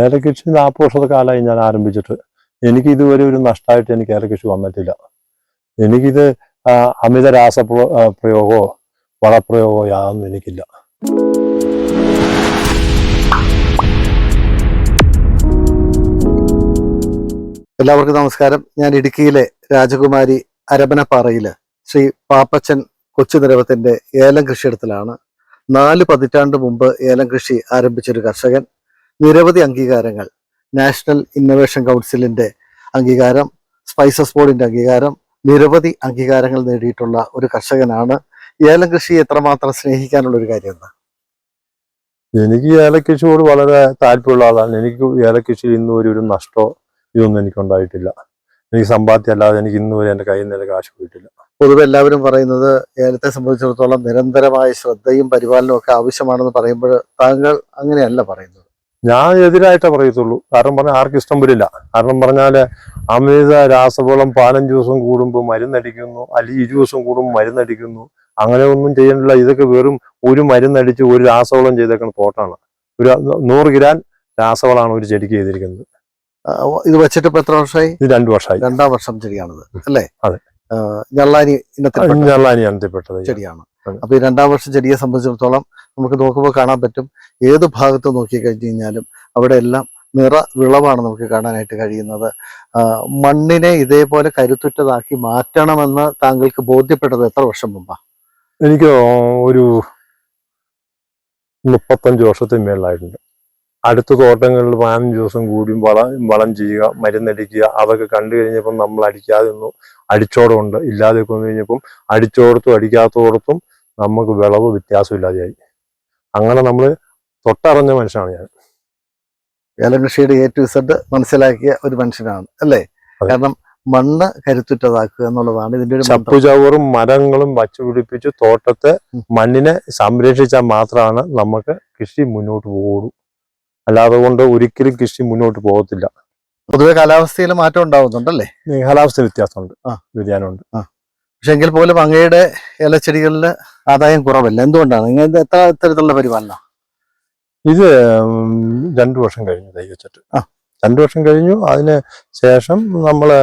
ഏലകൃഷി 40 വർഷത്തെ കാലമായി ഞാൻ ആരംഭിച്ചിട്ട്. എനിക്ക് ഇതുവരെ ഒരു നഷ്ടമായിട്ട് എനിക്ക് ഏലകൃഷി വന്നിട്ടില്ല. എനിക്കിത് അമിത പ്രയോഗമോ വളപ്രയോഗമോ യാതൊന്നും എനിക്കില്ല. എല്ലാവർക്കും നമസ്കാരം. ഞാൻ ഇടുക്കിയിലെ രാജകുമാരി അരബനപ്പാറയില് ശ്രീ പാപ്പച്ചൻ കൊച്ചുനിരവത്തിന്റെ ഏലം കൃഷിയിടത്തിലാണ്. 4 പതിറ്റാണ്ട് മുമ്പ് ഏലം കൃഷി ആരംഭിച്ചൊരു കർഷകൻ. നിരവധി അംഗീകാരങ്ങൾ, നാഷണൽ ഇന്നൊവേഷൻ കൗൺസിലിന്റെ അംഗീകാരം, സ്പൈസസ് ബോർഡിന്റെ അംഗീകാരം, നിരവധി അംഗീകാരങ്ങൾ നേടിയിട്ടുള്ള ഒരു കർഷകനാണ്. ഏലം കൃഷിയെ എത്രമാത്രം സ്നേഹിക്കാനുള്ള ഒരു കാര്യം എന്താ? എനിക്ക് ഏലകൃഷിയോട് വളരെ താല്പര്യമുള്ള ആളാണ്. എനിക്ക് ഏലകൃഷിയിൽ ഇന്നും ഒരു നഷ്ടമോ ഇതൊന്നും എനിക്കുണ്ടായിട്ടില്ല. എനിക്ക് സമ്പാദ്യം അല്ലാതെ എനിക്ക് ഇന്ന് വരെ എൻ്റെ കയ്യിൽ നിന്ന് കാശ് പോയിട്ടില്ല. പൊതുവെ എല്ലാവരും പറയുന്നത് ഏലത്തെ സംബന്ധിച്ചിടത്തോളം നിരന്തരമായ ശ്രദ്ധയും പരിപാലനവും ഒക്കെ ആവശ്യമാണെന്ന് പറയുമ്പോൾ താങ്കൾ അങ്ങനെയല്ല പറയുന്നത്. ഞാൻ എതിരായിട്ടേ പറയത്തുള്ളൂ. കാരണം പറഞ്ഞാൽ ആർക്കും ഇഷ്ടം വരില്ല. കാരണം പറഞ്ഞാൽ അമിത രാസവളം 15 ദിവസം കൂടുമ്പോൾ മരുന്നടിക്കുന്നു, അല്ലെങ്കിൽ 20 ദിവസം കൂടുമ്പോൾ മരുന്നടിക്കുന്നു. അങ്ങനെ ഒന്നും ചെയ്യണില്ല. ഇതൊക്കെ വെറും ഒരു മരുന്നടിച്ച് ഒരു രാസവളം ചെയ്തേക്കുന്ന തോട്ടാണ്. ഒരു 100 ഗ്രാം രാസവളമാണ് ഒരു ചെടിക്ക് ചെയ്തിരിക്കുന്നത്. ഇത് വെച്ചിട്ട് ഇപ്പൊ എത്ര വർഷമായി? ഇത് 2 വർഷമായി. 2ാം വർഷം ചെടിയാണിത് അല്ലേ? അതെ. ഞള്ളാനി ഇനത്തിൽപ്പെട്ടത് ചെടിയാണ്. അപ്പൊ ഈ 2ാം വർഷം ചെടിയെ സംബന്ധിച്ചിടത്തോളം നമുക്ക് നോക്കുമ്പോൾ കാണാൻ പറ്റും, ഏത് ഭാഗത്ത് നോക്കി കഴിഞ്ഞു കഴിഞ്ഞാലും അവിടെ എല്ലാം നിറ വിളവാണ് നമുക്ക് കാണാനായിട്ട് കഴിയുന്നത്. മണ്ണിനെ ഇതേപോലെ കരുത്തുറ്റതാക്കി മാറ്റണമെന്ന് താങ്കൾക്ക് ബോധ്യപ്പെട്ടത് എത്ര വർഷം മുമ്പാ? എനിക്ക് ഒരു 35 വർഷത്തിന് മേളിലായിട്ടുണ്ട്. അടുത്ത തോട്ടങ്ങളിൽ 15 ദിവസം കൂടിയും വളം ചെയ്യുക, മരുന്നടിക്കുക, അതൊക്കെ കണ്ടു കഴിഞ്ഞപ്പം നമ്മൾ അടിക്കാതെ ഒന്നു അടിച്ചോടമുണ്ട് ഇല്ലാതെയൊക്കെ വന്നു കഴിഞ്ഞപ്പം അടിച്ചോടത്തും അടിക്കാത്തോടത്തും നമുക്ക് വിളവ് വ്യത്യാസമില്ലാതെയായി. അങ്ങനെ നമ്മൾ തൊട്ടറിഞ്ഞ മനുഷ്യനാണ് ഞാൻ. ഏലം കൃഷിയുടെ A to Z മനസ്സിലാക്കിയ ഒരു മനുഷ്യനാണ് അല്ലേ? കാരണം മണ്ണ് കരുത്തുറ്റതാക്കുക എന്നുള്ളതാണ് ഇതിന്റെ ഒരു ചപ്പുചവറും മരങ്ങളും വച്ചുപിടിപ്പിച്ച് തോട്ടത്തെ മണ്ണിനെ സംരക്ഷിച്ചാൽ മാത്രമാണ് നമുക്ക് കൃഷി മുന്നോട്ട് പോകുള്ളൂ. അല്ലാതെ കൊണ്ട് ഒരിക്കലും കൃഷി മുന്നോട്ട് പോകത്തില്ല. പൊതുവെ കാലാവസ്ഥയിൽ മാറ്റം ഉണ്ടാവുന്നുണ്ടല്ലേ? കാലാവസ്ഥ വ്യത്യാസമുണ്ട്, വ്യതിയാനമുണ്ട്. പക്ഷെ എങ്കിൽ പോലും അങ്ങയുടെ ഏലച്ചെടികളിൽ ആദായം കുറവല്ല. എന്തുകൊണ്ടാണ്? ഇങ്ങനത്തെ എത്ര തരത്തിലുള്ള പരിപാലന? ഇത് 2 വർഷം കഴിഞ്ഞു തൈ വെച്ചിട്ട്. 2 വർഷം കഴിഞ്ഞു. അതിന് ശേഷം നമ്മള്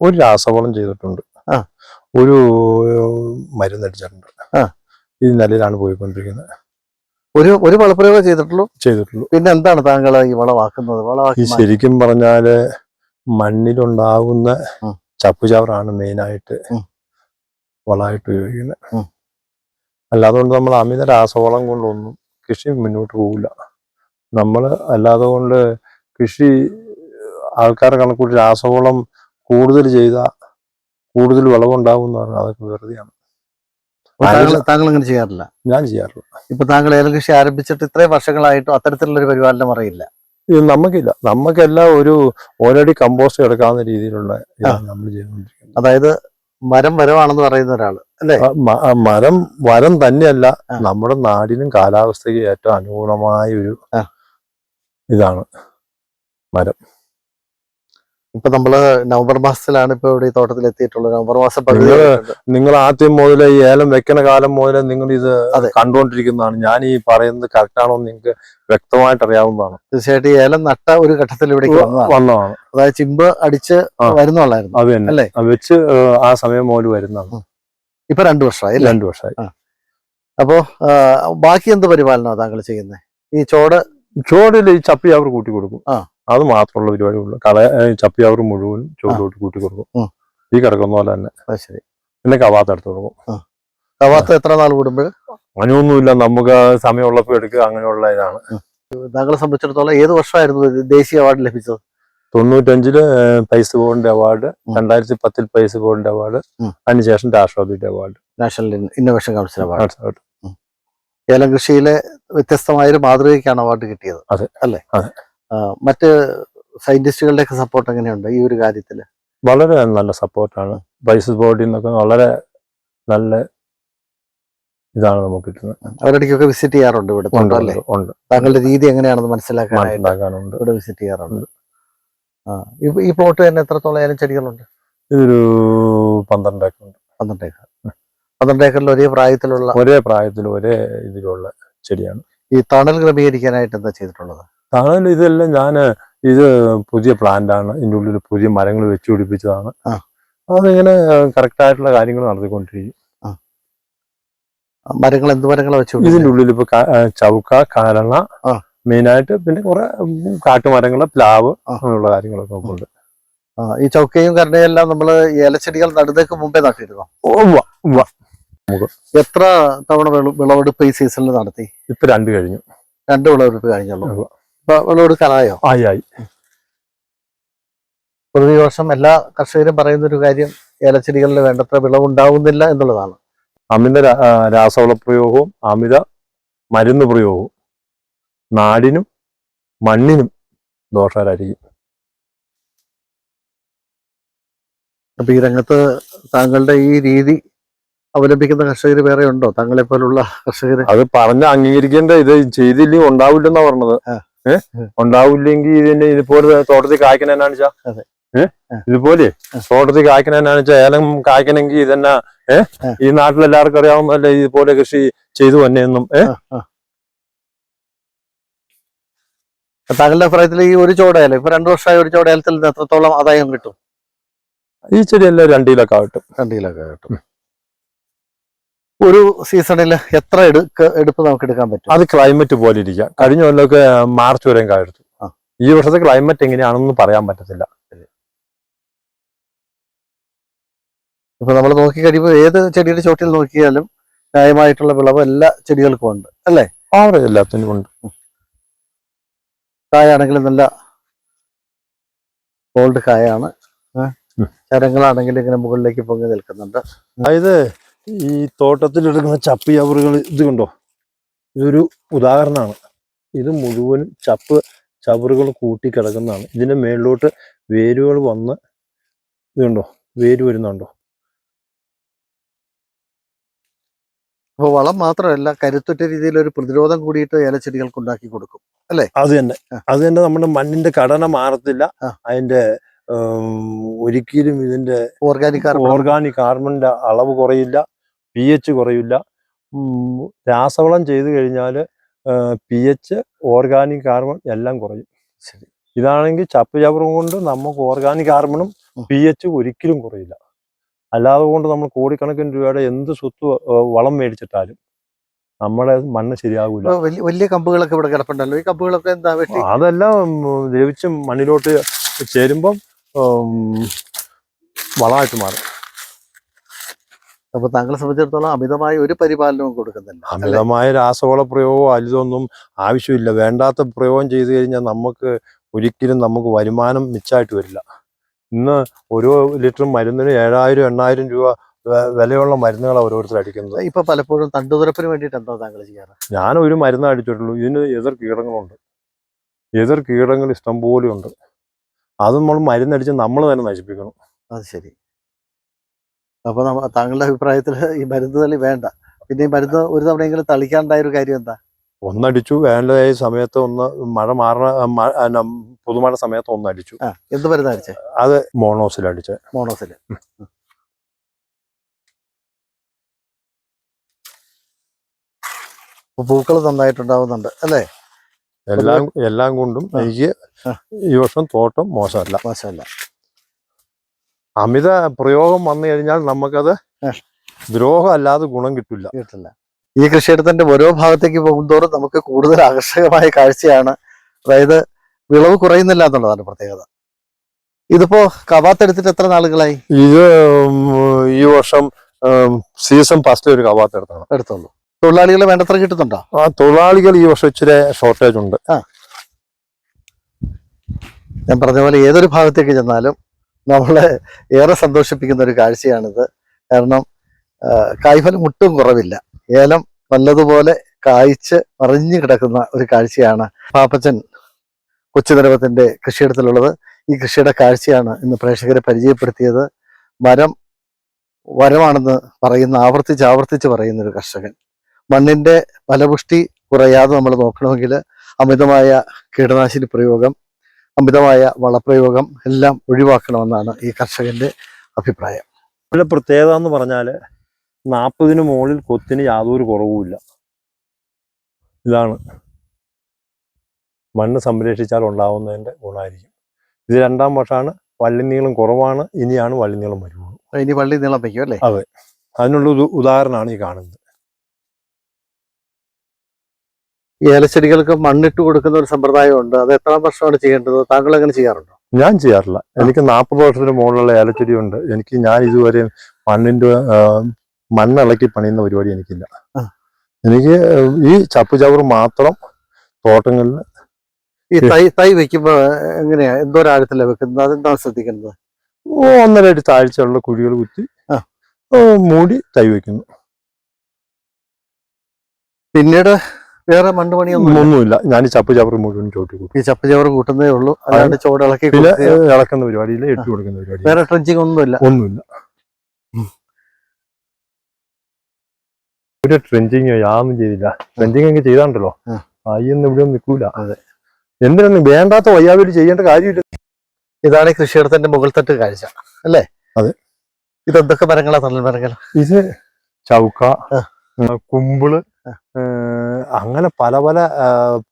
ഒരു രാസവളം ചെയ്തിട്ടുണ്ട്, ഒരു മരുന്നടിച്ചിട്ടുണ്ട്. ഈ നിലയിലാണ് പോയിക്കൊണ്ടിരിക്കുന്നത്. ഒരു വളപ്രയോഗം ചെയ്തിട്ടുള്ളൂ. പിന്നെ എന്താണ് താങ്കൾ ഈ വളമാക്കുന്നത്? ശരിക്കും പറഞ്ഞാല് മണ്ണിലുണ്ടാകുന്ന ചപ്പുചവറാണ് മെയിനായിട്ട് വളമായിട്ട് ഉപയോഗിക്കുന്നത്. അല്ലാതെ കൊണ്ട് നമ്മൾ അമിത രാസവളം കൊണ്ടൊന്നും കൃഷി മുന്നോട്ട് പോകില്ല. നമ്മൾ അല്ലാതെ കൊണ്ട് കൃഷി ആൾക്കാരെ കണക്കൂട്ടി രാസവളം കൂടുതൽ ചെയ്താൽ കൂടുതൽ വിളവുണ്ടാവും എന്ന് പറഞ്ഞാൽ അതൊക്കെ വെറുതെയാണ്. താങ്കൾ അങ്ങനെ ചെയ്യാറില്ല? ഞാൻ ചെയ്യാറില്ല. ഇപ്പൊ താങ്കൾ ഏലം കൃഷി ആരംഭിച്ചിട്ട് ഇത്രയും വർഷങ്ങളായിട്ടും അത്തരത്തിലുള്ള ഒരു പരിപാലനം അറിയില്ല? ഇത് നമുക്കില്ല. നമുക്കെല്ലാം ഒരു ഓൾറെഡി കമ്പോസ്റ്റ് എടുക്കാവുന്ന രീതിയിലുള്ള നമ്മൾ ചെയ്തുകൊണ്ടിരിക്കുന്നത്. അതായത് മരം വരവാണെന്ന് പറയുന്ന ഒരാള് അല്ലേ? മരം തന്നെയല്ല, നമ്മുടെ നാടിനും കാലാവസ്ഥയ്ക്ക് ഏറ്റവും അനുകൂലമായ ഒരു ഇതാണ് മരം. ഇപ്പൊ നമ്മള് നവംബർ മാസത്തിലാണ് ഇപ്പൊ ഇവിടെ ഈ തോട്ടത്തിൽ എത്തിയിട്ടുള്ളത്. നവംബർ മാസം നിങ്ങൾ ആദ്യം മുതലേ ഈ ഏലം വെക്കുന്ന കാലം മുതലേ നിങ്ങൾ ഇത് കണ്ടുകൊണ്ടിരിക്കുന്നതാണ്. ഞാൻ ഈ പറയുന്നത് കറക്റ്റ് ആണോ നിങ്ങൾക്ക് വ്യക്തമായിട്ട് അറിയാവുന്നതാണ്. തീർച്ചയായിട്ടും ഈ ഏലം നട്ട ഒരു ഘട്ടത്തിൽ ഇവിടെ വന്നതാണ്. അതായത് ചിമ്പ് അടിച്ച് വരുന്നുള്ളായിരുന്നു. അത് തന്നെ വെച്ച് ആ സമയം മുതൽ വരുന്നതാണ്. ഇപ്പൊ 2 വർഷമായി. 2 വർഷമായി. അപ്പോ ബാക്കി എന്ത് പരിപാലനമാണ് താങ്കൾ ചെയ്യുന്നത്? ഈ ചോടിൽ ഈ ചപ്പി അവർ കൂട്ടി കൊടുക്കും. അത് മാത്രമുള്ള പരിപാടിയുള്ളൂ. ചപ്പിയാവർ മുഴുവൻ ചോറിലോട്ട് കൂട്ടി കൊടുക്കും. ഈ കിടക്കുന്ന പോലെ തന്നെ. ശരി. പിന്നെ കവാത്ത് എടുത്ത് കൊടുക്കും. കവാത്ത് എത്ര നാൾ കൂടുമ്പോൾ? അങ്ങനെയൊന്നുമില്ല, നമുക്ക് സമയമുള്ളപ്പോൾ എടുക്കുക, അങ്ങനെയുള്ള ഇതാണ്. താങ്കളെ സംബന്ധിച്ചിടത്തോളം ഏത് വർഷമായിരുന്നു ദേശീയ അവാർഡ് ലഭിച്ചത്? 95 പൈസ ബോർഡിന്റെ അവാർഡ്, 2010 പൈസ ബോർഡിന്റെ അവാർഡ്, അതിനുശേഷം രാഷ്ട്രപതിയുടെ award, national innovation council award. ഏലം കൃഷിയിലെ വ്യത്യസ്തമായൊരു മാതൃകയ്ക്കാണ് അവാർഡ് കിട്ടിയത്. അതെ അല്ലേ? മറ്റ് സയന്റിസ്റ്റുകളുടെ ഒക്കെ സപ്പോർട്ട് എങ്ങനെയുണ്ട് ഈ ഒരു കാര്യത്തില്? വളരെ നല്ല സപ്പോർട്ടാണ്. പൈസ ബോർഡിൽ നിന്നൊക്കെ വളരെ നല്ല ഇതാണ് നമുക്ക് കിട്ടുന്നത്. അവരിടയ്ക്കൊക്കെ വിസിറ്റ് ചെയ്യാറുണ്ട് ഇവിടെ? ഉണ്ട്. താങ്കളുടെ രീതി എങ്ങനെയാണെന്ന് മനസ്സിലാക്കാനായിട്ട് ഇവിടെ വിസിറ്റ് ചെയ്യാറുണ്ട്. ഈ പ്ലോട്ട് തന്നെ എത്രത്തോളം ഏലം ചെടികളുണ്ട്? ഇതൊരു 12 ഏക്കറുണ്ട്. 12 ഏക്കർ. 12 ഏക്കറിൽ ഒരേ പ്രായത്തിൽ ഒരേ ഇതിലുള്ള ചെടിയാണ്. ഈ തണൽ ക്രമീകരിക്കാനായിട്ട് എന്താ ചെയ്തിട്ടുള്ളത്? താങ്കൾ ഇതെല്ലാം ഇത് പുതിയ പ്ലാന്റ് ആണ്. ഇതിൻ്റെ ഉള്ളിൽ പുതിയ മരങ്ങൾ വെച്ച് പിടിപ്പിച്ചതാണ്. അതിങ്ങനെ കറക്റ്റ് ആയിട്ടുള്ള കാര്യങ്ങൾ നടത്തിക്കൊണ്ടിരിക്കും. മരങ്ങൾ എന്ത് മരങ്ങളാണ് വെച്ചു? ഇതിൻ്റെ ഉള്ളിൽ ഇപ്പൊ ചൗക്ക, കാരണ, മെയിനായിട്ട് പിന്നെ കുറെ കാട്ടുമരങ്ങള്, പ്ലാവ് അങ്ങനെയുള്ള കാര്യങ്ങളൊക്കെ ഉണ്ട്. ഈ ചൗക്കയും കരണയും എല്ലാം നമ്മള് ഏലച്ചെടികൾ നടുന്നേക്ക് മുമ്പേ നട്ടിരുന്നോ? എത്ര തവണ വിളവെടുപ്പ് ഈ സീസണിൽ നടത്തി? ഇപ്പൊ 2 കഴിഞ്ഞു. 2 വിളവെടുപ്പ് കഴിഞ്ഞുള്ളൂ. ഇപ്പൊ വിളവെടുക്കാനായോ? ആയി. പൊതുവെ ഈ വർഷം എല്ലാ കർഷകരും പറയുന്ന ഒരു കാര്യം ഏലച്ചെടികളിൽ വേണ്ടത്ര വിളവുണ്ടാവുന്നില്ല എന്നുള്ളതാണ്. അമിത രാസവള പ്രയോഗവും അമിത മരുന്ന് പ്രയോഗവും നാടിനും മണ്ണിനും ദോഷകരായിരിക്കും. അപ്പൊ ഈ രംഗത്ത് താങ്കളുടെ ഈ രീതി അവലംബിക്കുന്ന കർഷകർ വേറെ ഉണ്ടോ? താങ്കളെ പോലുള്ള കർഷകർ അത് പറഞ്ഞ് അംഗീകരിക്കേണ്ട. ഇത് ചെയ്തില്ലെങ്കിൽ ഉണ്ടാവില്ലെന്നാ പറഞ്ഞത്. ഉണ്ടാവില്ലെങ്കിൽ ഇതുപോലെ തോട്ടത്തിൽ കായ്ക്കണ എന്നാന്ന് വെച്ചാ ഇതുപോലെ തോട്ടത്തിൽ കായ്ക്കണ എന്നാന്ന് വെച്ചാൽ ഏലം കായ്ക്കണമെങ്കിൽ ഇതെന്നാ ഈ നാട്ടിലെല്ലാവർക്കും അറിയാവുന്നതല്ലേ ഇതുപോലെ കൃഷി ചെയ്തു തന്നെയെന്നും. താങ്കളുടെ അഭിപ്രായത്തിൽ ഈ ഒരു ചോടയാലും ഇപ്പൊ 2 വർഷമായ ഒരു ചോടയാലത്തിൽ നിന്ന് എത്രത്തോളം ആദായം കിട്ടും? ഈ ചെടിയെല്ലാം 2 കിലോക്കെ കിട്ടും. 2 കിലോക്കെ കിട്ടും. ഒരു സീസണിൽ എത്ര എടുപ്പ് നമുക്ക് എടുക്കാൻ പറ്റും? അത് ക്ലൈമറ്റ് പോലെ ഇരിക്കാം. കഴിഞ്ഞ കൊല്ലമൊക്കെ മാർച്ച് വരെയും കായെടുത്തു. ഈ വർഷത്തെ ക്ലൈമറ്റ് എങ്ങനെയാണെന്ന് പറയാൻ പറ്റത്തില്ല. ഇപ്പൊ നമ്മൾ നോക്കി കഴിയുമ്പോൾ ഏത് ചെടിയുടെ ചോട്ടിൽ നോക്കിയാലും ന്യായമായിട്ടുള്ള വിളവ് എല്ലാ ചെടികൾക്കും ഉണ്ട് അല്ലേ? എല്ലാത്തിനും ഉണ്ട്. കായാണെങ്കിലും നല്ല ഗോൾഡ് കായാണ്. ചരങ്ങളാണെങ്കിൽ ഇങ്ങനെ മുകളിലേക്ക് പൊങ്ങി നിൽക്കുന്നുണ്ട്. അതായത് ഈ തോട്ടത്തിലെടുക്കുന്ന ചപ്പ് ചവറുകൾ ഇത് കണ്ടോ, ഇതൊരു ഉദാഹരണമാണ്. ഇത് മുഴുവനും ചവറുകൾ കൂട്ടിക്കിടക്കുന്നതാണ്. ഇതിന്റെ മേളിലോട്ട് വേരുകൾ വന്ന് ഇത് കണ്ടോ, വേര് വരുന്നുണ്ടോ. അപ്പോൾ വളം മാത്രമല്ല, കരുത്തുറ്റ രീതിയിൽ ഒരു പ്രതിരോധം കൂടിയിട്ട് ഏലച്ചെടികൾക്ക് ഉണ്ടാക്കി കൊടുക്കും അല്ലേ? അത് തന്നെ നമ്മുടെ മണ്ണിന്റെ ഘടന മാറത്തില്ല. അതിന്റെ ഒരിക്കലും ഇതിന്റെ ഓർഗാനിക് കാർബണിന്റെ അളവ് കുറയില്ല, pH കുറയില്ല. രാസവളം ചെയ്തു കഴിഞ്ഞാൽ pH, ഓർഗാനിക് കാർബൺ എല്ലാം കുറയും. ഇതാണെങ്കിൽ ചപ്പ് ചവറും കൊണ്ട് നമുക്ക് ഓർഗാനിക് കാർബണും pH ഒരിക്കലും കുറയില്ല. അല്ലാതെ കൊണ്ട് നമ്മൾ കോടിക്കണക്കിന് രൂപയുടെ എന്ത് വളം മേടിച്ചിട്ടാലും നമ്മുടെ മണ്ണ് ശരിയാകൂല. വലിയ കമ്പുകളൊക്കെ ഇവിടെ കിടപ്പുണ്ടല്ലോ, ഈ കമ്പുകളൊക്കെ എന്താ? അതെല്ലാം ദ്രവിച്ച് മണ്ണിലോട്ട് ചേരുമ്പം വളമായിട്ട് മാറും. അപ്പൊ താങ്കളെ സംബന്ധിച്ചിടത്തോളം അമിതമായ ഒരു പരിപാലനവും കൊടുക്കുന്നില്ല. അമിതമായ രാസവള പ്രയോഗമോ അതൊന്നും ആവശ്യമില്ല. വേണ്ടാത്ത പ്രയോഗം ചെയ്തു കഴിഞ്ഞാൽ ഒരിക്കലും നമുക്ക് വരുമാനം മിച്ചമായിട്ട് വരില്ല. ഇന്ന് ഓരോ ലിറ്റർ മരുന്നിന് 7000-8000 രൂപ വിലയുള്ള മരുന്നുകളാണ് ഓരോരുത്തർ അടിക്കുന്നത്. ഇപ്പൊ പലപ്പോഴും തണ്ടുതുരപ്പിന് വേണ്ടിയിട്ട് എന്താ താങ്കൾ ചെയ്യാറ്? ഞാൻ ഒരു മരുന്ന് അടിച്ചിട്ടുള്ളൂ. ഇതിന് എതിർ കീടങ്ങളുണ്ട്. എതിർ കീടങ്ങൾ ഇഷ്ടംപോലെ ഉണ്ട്. അത് നമ്മൾ മരുന്നടിച്ച് നമ്മൾ തന്നെ നശിപ്പിക്കണം. അത് ശരി. അപ്പൊ താങ്കളുടെ അഭിപ്രായത്തിൽ ഈ മരുന്ന് തളി വേണ്ട. പിന്നെ ഈ മരുന്ന് ഒരു തവണയെങ്കിലും തളിക്കാണ്ടായ ഒരു കാര്യം എന്താ? ഒന്നടിച്ചു, വേനലായ സമയത്ത് ഒന്ന്, മഴ മാറണ പുതുമഴ സമയത്ത് ഒന്നടിച്ചു. എന്ത് മരുന്ന് അടിച്ചേ? അത് മോണോസിൽ അടിച്ചേ. മോണോസിൽ. പൂക്കൾ നന്നായിട്ടുണ്ടാവുന്നുണ്ട് അല്ലേ? എല്ലാം കൊണ്ടും എനിക്ക് ഈ വർഷം തോട്ടം മോശമല്ല. അമിത പ്രയോഗം വന്നു കഴിഞ്ഞാൽ നമുക്കത് ദ്രോഹം അല്ലാതെ ഗുണം കിട്ടില്ല. ഈ കൃഷിയിടത്തിന്റെ ഓരോ ഭാഗത്തേക്ക് പോകുന്തോറും നമുക്ക് കൂടുതൽ ആകർഷകമായ കാഴ്ചയാണ്. അതായത് വിളവ് കുറയുന്നില്ല എന്നുള്ളതാണ് പ്രത്യേകത. ഇതിപ്പോ കവാത്തെടുത്തിട്ട് എത്ര നാളുകളായി? ഇത് ഈ വർഷം സീസൺ ഫസ്റ്റ് ഒരു കവാത്ത് എടുത്തുള്ളൂ. തൊഴിലാളികളെ വേണ്ടത്ര കിട്ടുന്നുണ്ടോ? തൊഴിലാളികൾ ഈ വർഷം ഇച്ചിരി ഷോർട്ടേജ് ഉണ്ട്. ഞാൻ പറഞ്ഞ പോലെ ഏതൊരു ഭാഗത്തേക്ക് ചെന്നാലും നമ്മളെ ഏറെ സന്തോഷിപ്പിക്കുന്ന ഒരു കാഴ്ചയാണിത്. കാരണം കായ്ഫലം ഒട്ടും കുറവില്ല. ഏലം നല്ലതുപോലെ കായ്ച്ച് മറിഞ്ഞു കിടക്കുന്ന ഒരു കാഴ്ചയാണ് പാപ്പച്ചൻ കൊച്ചുനിരവത്തിന്റെ കൃഷിയിടത്തിലുള്ളത്. ഈ കൃഷിയുടെ കാഴ്ചയാണ് ഇന്ന് പ്രേക്ഷകരെ പരിചയപ്പെടുത്തിയത്. വരമാണെന്ന് ആവർത്തിച്ച് പറയുന്ന ഒരു കർഷകൻ. മണ്ണിന്റെ ഫലപുഷ്ടി കുറയാതെ നമ്മൾ നോക്കണമെങ്കിൽ അമിതമായ കീടനാശിനി പ്രയോഗം, അമിതമായ വളപ്രയോഗം എല്ലാം ഒഴിവാക്കണമെന്നാണ് ഈ കർഷകന്റെ അഭിപ്രായം. ഇവിടെ പ്രത്യേകത എന്ന് പറഞ്ഞാൽ 40-ന് മുകളിൽ കൊത്തിന് യാതൊരു കുറവുമില്ല. ഇതാണ് മണ്ണ് സംരക്ഷിച്ചാൽ ഉണ്ടാവുന്നതിൻ്റെ ഗുണമായിരിക്കും. ഇത് 2ാം വർഷമാണ്, വള്ളി നീളം കുറവാണ്, ഇനിയാണ് വള്ളി നീളം വരുള്ളൂ. ഇനി വള്ളി നീളം വയ്ക്കും അല്ലേ? അതെ, അതിനുള്ള ഉദാഹരണമാണ് ഈ കാണുന്നത്. ഏലച്ചെടികൾക്ക് മണ്ണിട്ട് കൊടുക്കുന്ന ഒരു സമ്പ്രദായമുണ്ട്. അത് എത്രാം വർഷമാണ് ചെയ്യേണ്ടത്? താങ്കൾ അങ്ങനെ ചെയ്യാറുണ്ടോ? ഞാൻ ചെയ്യാറില്ല. എനിക്ക് 40 വർഷത്തിന് മുകളിലുള്ള ഏലച്ചെടിയുണ്ട്. ഞാൻ ഇതുവരെ മണ്ണിളക്കി പണിയുന്ന പരിപാടി എനിക്കില്ല. എനിക്ക് ഈ ചപ്പുചവറ് മാത്രം തോട്ടങ്ങളിൽ. ഈ തൈ വെക്കുമ്പോ എങ്ങനെയാ, എന്തോരാഴത്തിലാണ് വെക്കുന്നത്? അതെന്താണ് ശ്രദ്ധിക്കുന്നത്? 1.5 അടി താഴ്ചയുള്ള കുഴികൾ കുത്തി മൂടി തൈ വെക്കുന്നു. പിന്നീട് വേറെ മണ്ണ് പണിയൊന്നുമില്ല. ഞാൻ ഈ ചപ്പുചവറ് മുഴുവൻ ചോട്ടി കൂട്ടും. ഈ ചപ്പുചവറ് കൂട്ടുന്നേ ഉള്ളൂ, അല്ലാണ്ട് ചോട് ഇളക്കി പിന്നെ ഇളക്കുന്ന പരിപാടിയില്ല, ഇട്ട് കൊടുക്കുന്ന പരിപാടി. വേറെ ട്രെഞ്ചിങ് ഒന്നുമില്ല. ഒരു ട്രെഞ്ചിങ് യാതൊന്നും ചെയ്തില്ല. ട്രെഞ്ചിങ് ഒക്കെ ചെയ്താണ്ടല്ലോ അയ്യൊന്നും ഇവിടെ ഒന്നും നിൽക്കൂല. എന്തിനൊന്നും വേണ്ടാത്ത വയ്യാവലി ചെയ്യേണ്ട കാര്യമില്ല. ഇതാണ് ഈ കൃഷിയിടത്തിന്റെ മുകൾ തട്ട് കാഴ്ച അല്ലേ? അതെ. ഇതെന്തൊക്കെ മരങ്ങളാ? തണൽ മരങ്ങൾ. ഇത് ചൗക്ക, കുമ്പിള്, അങ്ങനെ പല പല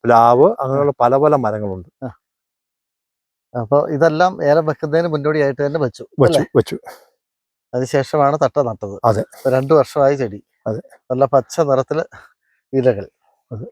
പ്ലാവ്, അങ്ങനെയുള്ള പല പല മരങ്ങളുണ്ട്. അപ്പൊ ഇതെല്ലാം ഏലം വെക്കുന്നതിന് മുന്നോടിയായിട്ട് തന്നെ വെച്ചു. അതിനുശേഷമാണ് തട്ട നട്ടത്. അതെ. 2 വർഷമായി ചെടി. അതെ. നല്ല പച്ച നിറത്തില് ഇലകൾ. അതെ.